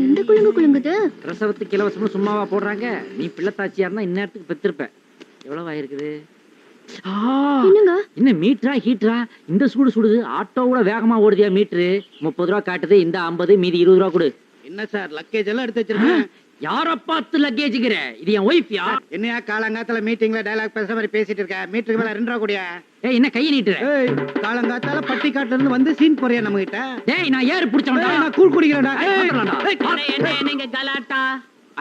இந்த குழுங்கு குழுங்குது. பிரசவத்துக்கு இலவசம்னு சும்மாவா போடுறாங்க? நீ பிள்ளைத்தாச்சியா இருந்தா இந்நேரத்துக்கு பெற்றிருப்ப. எவ்வளவு ஆயிருக்குது? என்னங்க என்ன மீட்டரா ஹீட்டரா? இந்த சூடு சுடுது. ஆட்டோவோட வேகமா ஓடுதியா மீட்டரு? 30 ரூபா காட்டுது. இந்த 50 மீதி 20 ரூபா கொடு. என்ன சார் லக்கேஜ் எல்லாம் எடுத்து வச்சிருக்கேன். யார பார்த்து லக்கேஜ்ங்கிற? இது என் ஒய்ஃப்யா? என்னையா காலங்காத்தால மீட்டிங்ல டயலாக் பேசுற மாதிரி பேசிட்டு இருக்க? மீட்டருக்கு மேல 2 ரூபா கூடியா? ஏய் என்ன கையை நீட்டுற? ஏய் காலங்காத்தால பட்டிக்காட்டுல இருந்து வந்து சீன் போறியா நம்ம கிட்ட? டேய் நான் ஏறு புடிச்சவன்டா. நான் கூழ் குடிக்கிறேன்டா. என்ன கலாட்டா?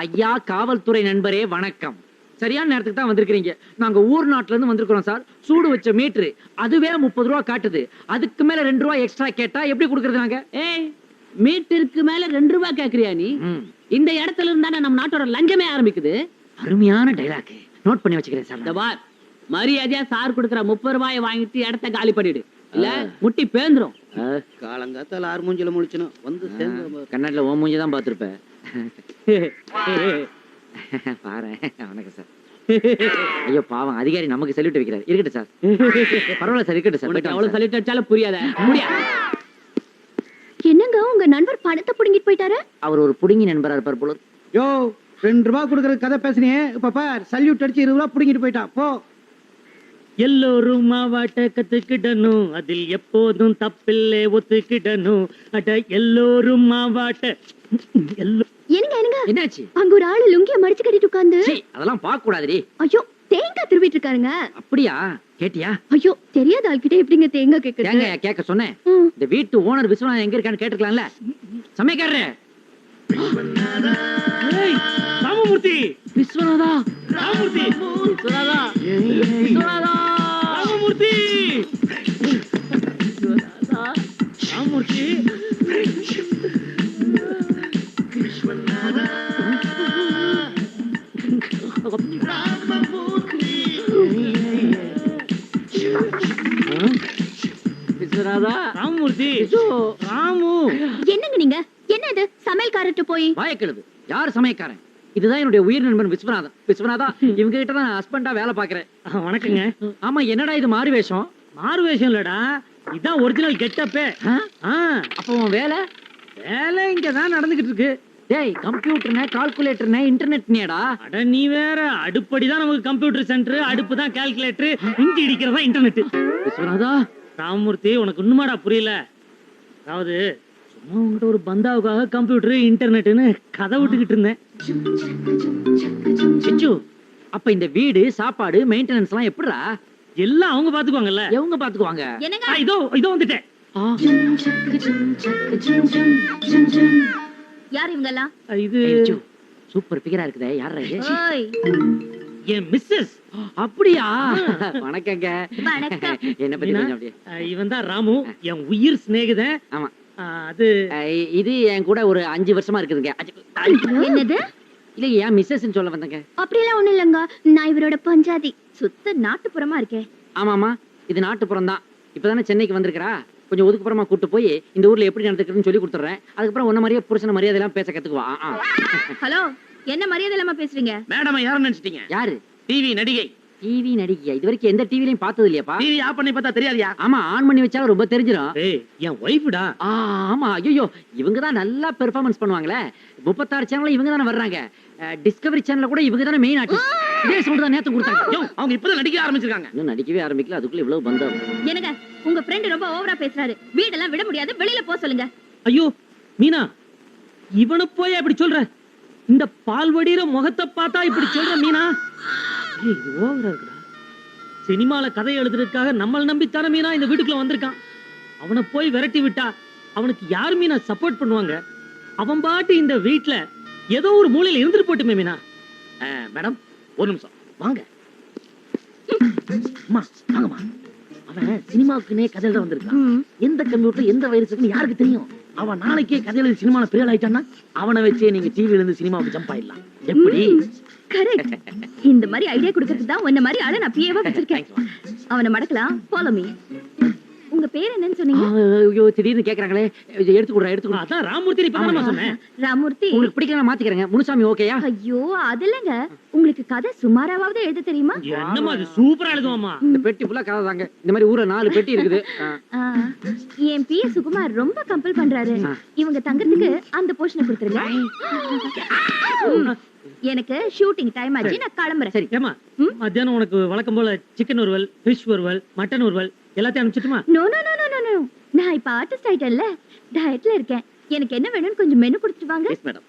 ஐயா காவல்துறை நண்பரே வணக்கம். சரியான நேரத்துக்கு தான் வந்திருக்கீங்க. நாங்க ஊர் நாட்டுல இருந்து வந்திருக்கிறோம் சார். சூடு வச்ச மீட்டரு அதுவே 30 ரூபா காட்டுது. அதுக்கு மேல 2 ரூபா எக்ஸ்ட்ரா கேட்டா எப்படி கொடுக்கறது நாங்க? ஏய் மீட்டருக்கு மேல 2 ரூபாய் கேக்குறியா நீ? இந்த இடத்துல இருந்தா நம்ம நாட்டோட லஞ்சமே ஆரம்பிக்குது. அருமையான டைலாக். நோட் பண்ணி வச்சுக்கிறேன் சார். இந்த பார் மரியாதையா சார் கொடுக்குற 30 ரூபாயை வாங்கிட்டு இடத்த காலி பண்ணிடு. இல்ல முட்டி பேந்துரும். காலங்காத்தால 6 மூஞ்சில முழிச்சணும் வந்து சேர்ந்து கண்ணாடில ஓ மூஞ்சி தான் பாத்துருப்பேன். பாரு வணக்கம் சார். ஐயோ பாவம் அதிகாரி நமக்கு சல்யூட் வைக்கிறார். இருக்கட்டும் சார். பரவாயில்ல சார் இருக்கட்டும் சார். அவ்வளவு சல்யூட் அடிச்சாலும் புரியாத முடியாது. என்னங்க உங்க நண்பர் பணத்தை புடுங்கிட்டு போயிட்டாரு? அவர் ஒரு புடுங்கி நண்பரா இருப்பார் போல. யோ 2 ரூபா கொடுக்கறது கதை பேசுனியே. இப்ப பார் சல்யூட் அடிச்சு 20 ரூபா புடிங்கிட்டு போயிட்டான். போ. எல்லோரும் மாவாட்ட கத்துக்கிடணும், அதில் எப்போதும் தப்பில்லை ஒத்துக்கிடணும். அட எல்லோரும் மாவாட்ட. என்னங்க என்னங்க என்னாச்சு? அங்க ஒரு ஆளு லுங்கிய மடிச்சு கட்டிட்டு உட்கார்ந்து. அதெல்லாம் பார்க்க கூடாதுடி. ஐயோ தேங்காய் திருவிட்டு இருக்காருங்க. அப்படியா? கேட்டியா? ஐயோ தெரியாத ஆள்கிட்ட எப்படிங்க தேங்காய் கேக்குறது? தேங்காய் கேட்க சொன்னேன். இந்த வீட்டு ஓனர் விஸ்வநாதன் எங்க இருக்கான்னு கேட்டுக்கலாம்ல. சமைக்காரரே. ஏய் ராமமூர்த்தி. விஸ்வநாதா. ராமமூர்த்தி. விஸ்வநாதா. விஸ்வநாதா. ராமமூர்த்தி. விஸ்வநாதா. ராமமூர்த்தி. விஸ்வநாதா. விஸ்வநாதா. ராமமூர்த்தி. ராமு. என்னங்க நீங்க? என்ன இது சமையல்காரர்ட்ட போய் வாயக்கெழுது. யார் சமையக்காரன்? இதுதான் என்னுடைய உயிர் நண்பன் விஸ்வநாதன். விஸ்வநாதா இவங்க கிட்ட தான் ஹஸ்பண்டா வேலை பாக்குறேன். வணக்கங்க. ஆமா என்னடா இது மாறு வேஷம்? மாறு வேஷம் இல்லடா, இதான் ஒரிஜினல் கெட்டப்பே. அப்ப உன் வேலை? வேலை இங்கதான் நடந்துகிட்டு இருக்கு. டேய் கம்ப்யூட்டர்னே கால்குலேட்டர்னே இன்டர்நெட்னேடா. அட நீ வேற, அடுப்படி தான் நமக்கு கம்ப்யூட்டர் சென்டர், அடுப்பு தான் கால்குலேட்டர், இஞ்சி இடிக்கிறதா இன்டர்நெட். விஸ்வநாதா. ராமமூர்த்தி உனக்கு இன்னுமாடா புரியல? அதாவது சும்மா உங்ககிட்ட ஒரு பந்தாவுக்காக கம்ப்யூட்டர் இன்டர்நெட்னு கதை விட்டுக்கிட்டு இருந்தேன். சிச்சு அப்ப இந்த வீடு சாப்பாடு மெயின்டெனன்ஸ் எல்லாம் எப்படிடா? எல்லாம் அவங்க பாத்துக்குவாங்கல்ல. எவங்க பாத்துக்குவாங்க? இதோ இதோ வந்துட்டேன். யார் இவங்க எல்லாம்? இது சூப்பர் பிகரா இருக்குதே. யாரா இது? ஓய் என் மிஸ்ஸஸ். அப்படியா? வணக்கங்க. வணக்கம். என்ன பத்தி கொஞ்சம் அப்படியே. இவன் தான் ராமு, என் உயிர் சிநேகிதன். ஆமா அது இது என் கூட ஒரு 5 வருஷமா இருக்குதுங்க. என்னது? இல்ல ஏன் மிஸ்ஸஸ் சொல்ல வந்தங்க? அப்படியெல்லாம் ஒண்ணும் இல்லங்க. நான் இவரோட பஞ்சாதி. சுத்த நாட்டுப்புறமா இருக்கேன். ஆமாமா இது நாட்டுப்புறம் தான். இப்பதானே சென்னைக்கு வந்திருக்கிறா. கொஞ்சம் ஒதுக்குப்புறமா கூட்டு போய் இந்த ஊர்ல எப்படி நடந்துக்கிறதுன்னு சொல்லி கொடுத்துறேன். அதுக்கப்புறம் உன்ன மாதிரியே புருஷன மரியாதை எல்லாம் பேச கத்துக்குவா. ஹலோ என்ன மரியாதை இல்லாம பேசுறீங்க? மேடம் யாரும் நினைச்சிட்டீங்க? யாரு? டிவி நடிகை. டிவி நடிகையா? இது வரைக்கும் எந்த டிவிலையும் பார்த்தது இல்லையாப்பா? டிவி ஆஃப் பண்ணி பார்த்தா தெரியாதியா? ஆமா ஆன் பண்ணி வச்சாலும் ரொம்ப தெரிஞ்சிடும். ஏய் என் ஒய்ஃப்டா. ஆமா ஐயோ இவங்க தான் நல்லா பெர்ஃபார்மன்ஸ் பண்ணுவாங்களே. 36 சேனல்ல இவங்க தானே வர்றாங்க. டிஸ்கவரி சேனல்ல கூட இவங்க தானே மெயின் ஆர்டிஸ்ட். இதே சவுண்ட் தான் நேத்து கொடுத்தாங்க. அவங்க இப்பதான் நடிக்க ஆரம்பிச்சிருக்காங்க. இன்னும் நடிக்கவே ஆரம்பிக்கல, அதுக்குள்ள இவ்வளவு பந்தம். என்னங்க உங்க ஃப்ரெண்ட் ரொம்ப ஓவரா பேசுறாரு. வீடெல்லாம் விட முடியாது, வெளியில போ சொல்லுங்க. ஐயோ மீனா, இவனை போய் அப்படி சொல்ற? இந்த பால்வடிற முகத்தை பார்த்தா இப்படி சொல்ற மீனா? ஏய் இது ஓவரா இருக்குடா. சினிமால கதை எழுதுறதுக்காக நம்மள நம்பித்தான மீனா இந்த வீட்டுக்குள்ள வந்திருக்கான். அவனை போய் விரட்டி விட்டா அவனுக்கு யார் மீனா சப்போர்ட் பண்ணுவாங்க? அவன் பாட்டு இந்த வீட்டுல ஏதோ ஒரு மூலையில இருந்துட்டு போட்டுமே மீனா. மேடம் ஒரு நிமிஷம் வாங்க. அம்மா வாங்கம்மா. அவன் சினிமாவுக்குனே கதை எழுத வந்திருக்கான். எந்த கம்ப்யூட்டர் எந்த வைரஸுக்குன்னு யாருக்கு தெரியும்? அவன் நாளைக்கே கதை எழுதி சினிமால பெரிய ஆயிட்டான்னா அவனை வச்சே நீங்க டிவில இருந்து சினிமாவுக்கு ஜம்ப் ஆயிடலாம். எப்படி? கரெக்ட். இந்த மாதிரி ஐடியா கொடுக்கிறதுக்கு தான் உன்ன மாதிரி ஆளை நான் பிஏவா வச்சிருக்கேன். அவனை மடக்கலாம். Follow me. உங்க பேர் என்னன்னு சொன்னீங்க? ஐயோ திடீர்னு கேக்குறாங்களே, எடுத்து கொடுறா. அதான் ராமூர்த்தி இப்பதான் சொன்னேன். ராமூர்த்தி. உங்களுக்கு பிடிக்கல மாத்திக்கிறேங்க. முனுசாமி ஓகேயா? ஐயோ அது இல்லங்க, உங்களுக்கு கதை சுமாராவது எழுத தெரியுமா? என்னமா அது சூப்பரா எழுதுவாமா. இந்த பெட்டி ஃபுல்லா கதை தாங்க. இந்த மாதிரி ஊர்ல 4 பெட்டி இருக்குது. என் பிஏ சுகுமார் ரொம்ப கம்பல் பண்றாரு. இவங்க தங்கறதுக்கு அந்த போர்ஷனை கொடுத்துருங்க. எனக்கு ஷூட்டிங் டைம் ஆச்சு, நான் கிளம்புறேன். சரி. ஏமா மத்தியானம் உனக்கு வழக்கம் போல சிக்கன் வறுவல், ஃபிஷ் வறுவல், மட்டன் வறுவல் எல்லாத்தையும் அனுப்பிச்சிட்டுமா? No no no no no, நான் இப்ப ஆர்டிஸ்ட் ஆயிட்டேன்ல, டயட்ல இருக்கேன். எனக்கு என்ன வேணும்னு கொஞ்சம் மெனு கொடுத்துட்டு வாங்க. Yes madam.